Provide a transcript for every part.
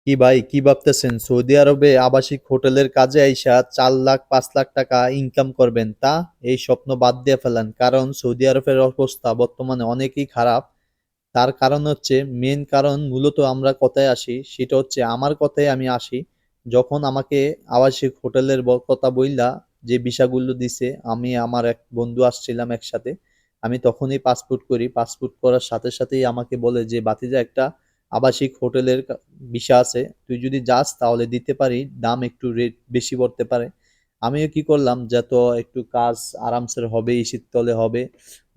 কি ভাই, কি ভাবতেছেন সৌদি আরবে আবাসিক হোটেলের কাজে আইসা 4 লাখ 5 লাখ টাকা ইনকাম করবেন? এই স্বপ্ন বাদ দিয়ে ফেলেন, কারণ সৌদি আরবের অবস্থা বর্তমানে অনেকই খারাপ। তার কারণ হচ্ছে, মেন কারণ মূলত আমরা কথায় আসি, সেটা হচ্ছে আমার কথায় আমি আসি। যখন আমাকে আবাসিক হোটেলের কথা বইলা যে বিষয়গুলো দিছে, আমি আমার এক বন্ধু আসছিলাম একসাথে। আমি তখনই পাসপোর্ট করি, পাসপোর্ট করার সাথে সাথেই আমাকে বলে যে বাতিজা একটা আবাসিক হোটেলের বিষয় আছে, তুই যদি যাস তাহলে দিতে পারি, দাম একটু রেট বেশি পড়তে পারে। আমিও কি করলাম, যত একটু কাজ আরামসে হবে, এসির তলে হবে।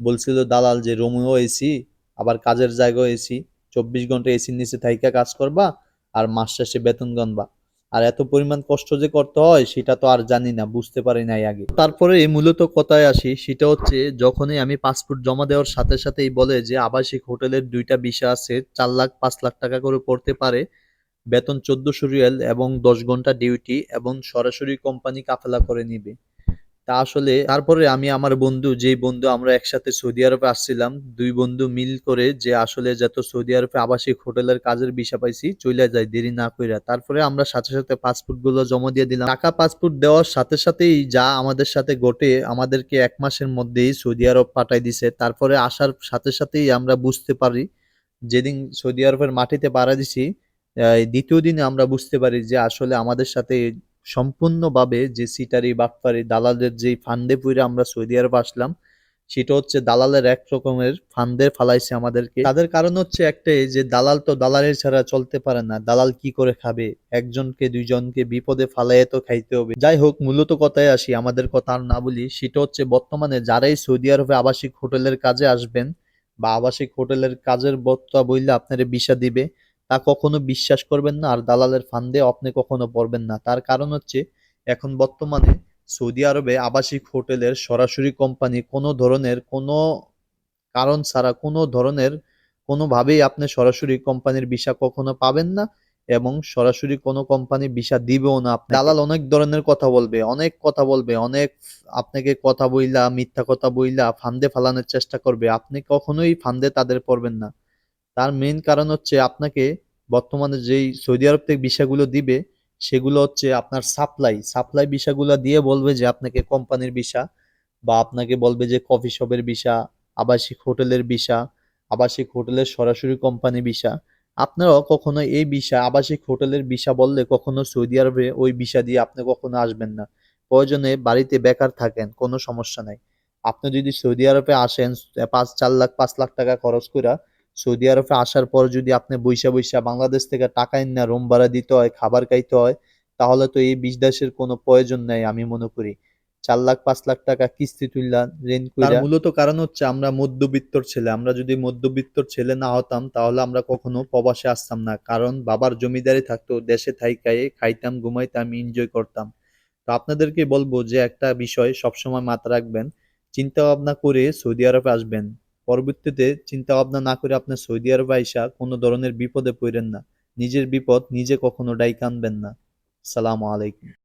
বলছিল দালাল যে রোমিও এসি, আবার কাজের জায়গাও এসি, 24 ঘন্টা এসির নিচে থাইকা কাজ করবা, আর মাস শেষে বেতন গণবা। আর এত পরিমাণ কষ্ট যে করতে হয় সেটা তো আর জানি না, বুঝতে পারি নাই আগে। তারপরে মূলত কথায় আসি, সেটা হচ্ছে যখনই আমি পাসপোর্ট জমা দেওয়ার সাথে সাথেই বলে যে আবাসিক হোটেলের দুইটা বিষয় আছে, 4 লাখ 5 লাখ টাকা করে পড়তে পারে, বেতন 1400 রিয়াল এবং 10 ঘন্টা ডিউটি, এবং সরাসরি কোম্পানি কাফেলা করে নিবে। তা আসলে তারপরে আমি আমার বন্ধু, যেই বন্ধু আমরা একসাথে সৌদি আরবে আসছিলাম, দুই বন্ধু মিল করে যে আসলে যত সৌদি আরবে আবাসিক হোটেলের কাজের ভিসা পাইছি চইলা যায় দেরি না কইরা। তারপরে আমরা সাথে সাথে পাসপোর্ট গুলো জমা দিয়ে দিলাম। টাকা পাসপোর্ট দেওয়ার সাথে সাথেই যা আমাদের সাথে ঘটে, আমাদেরকে 1 মাসের মধ্যেই সৌদি আরব পাঠাই দিছে। তারপরে আসার সাথে সাথেই আমরা বুঝতে পারি, যেদিন সৌদি আরবের মাটিতে পাড়া দিছি, দ্বিতীয় দিনে আমরা বুঝতে পারি যে আসলে আমাদের সাথে সম্পূর্ণভাবে যে সিটারি বাটপারি দালালের যেই ফান্দে পইরা আমরা সৌদি আরব আসলাম, সেটা হচ্ছে দালালের এক রকমের ফান্দে ফালাইছে আমাদেরকে। তাদের কারণ হচ্ছে একটাই, যে দালাল তো দালালের ছাড়া চলতে পারে না, দালাল কি করে খাবে? একজনকে দুইজনকে বিপদে ফালাইয়ে তো খাইতে হবে। যাই হোক, মূলত কথায় আসি, আমাদের কথা আর না বলি। সেটা হচ্ছে বর্তমানে যারাই সৌদি আরবে আবাসিক হোটেলের কাজে আসবেন বা আবাসিক হোটেলের কাজের বর্তা বইলে আপনারে ভিসা দিবে, তা কখনো বিশ্বাস করবেন না, আর দালালের ফান্দে আপনি কখনো পড়বেন না। তার কারণ হচ্ছে, এখন বর্তমানে সৌদি আরবে আবাসিক হোটেলের সরাসরি কোম্পানি কোনো ধরনের কোনো কারণ ছাড়া, কোনো ধরনের কোনোভাবেই আপনি সরাসরি কোম্পানির ভিসা কখনো পাবেন না, এবং সরাসরি কোনো কোম্পানি ভিসা দিবেও না আপনাকে। দালাল অনেক ধরনের কথা বলবে, অনেক কথা বলবে, অনেক আপনাকে কথা বইলা, মিথ্যা কথা বইলা ফান্দে ফালানোর চেষ্টা করবে। আপনি কখনোই ফান্দে তাদের পড়বেন না। তার মেইন কারণ হচ্ছে, আপনাকে বর্তমানে যেই সৌদি আরব থেকে ভিসাগুলো দিবে, সেগুলো হচ্ছে আপনার সাপ্লাই ভিসাগুলো দিয়ে বলবে যে আপনাকে কোম্পানির ভিসা, বা আপনাকে বলবে যে কফি শপের ভিসা, আবাসিক হোটেলের ভিসা, আবাসিক হোটেলের সরাসরি কোম্পানি ভিসা। আপনারাও কখনো এই ভিসা, আবাসিক হোটেলের ভিসা বললে কখনো সৌদি আরবে ওই ভিসা দিয়ে আপনি কখনো আসবেন না। প্রয়োজনে বাড়িতে বেকার থাকেন, কোনো সমস্যা নাই। আপনি যদি সৌদি আরবে আসেন 4 লাখ 5 লাখ টাকা খরচ কইরা, সৌদি আরবে আসার পর যদি আপনি বইসা বইসা বাংলাদেশ থেকে টাকা এনে রুম ভাড়া দিতে হয়, খাবার খাইতে হয়, তাহলে তো এই বিদেশের কোনো প্রয়োজন নাই আমি মনে করি। 4 লাখ 5 লাখ টাকা কিস্তি তুইলা, রেন্ট কইরা। তার মূলত কারণ হচ্ছে আমরা মধ্যবিত্তর ছেলে। আমরা যদি মধ্যবিত্তর ছেলে না হতাম তাহলে আমরা কখনো প্রবাসে আসতাম না। কারণ বাবার জমিদারি থাকতো, দেশে থাইকাই খাইতাম, ঘুমাইতাম, এনজয় করতাম। তো আপনাদেরকে বলবো যে একটা বিষয় সবসময় মাথায় রাখবেন, চিন্তা ভাবনা করে সৌদি আরবে আসবেন। পরবর্তীতে চিন্তা ভাবনা না করে আপনি সৌদি আরবে আইসা কোনো ধরনের বিপদে পড়েন না। নিজের বিপদ নিজে কখনো ডাইকা আনবেন না। সালামু আলাইকুম।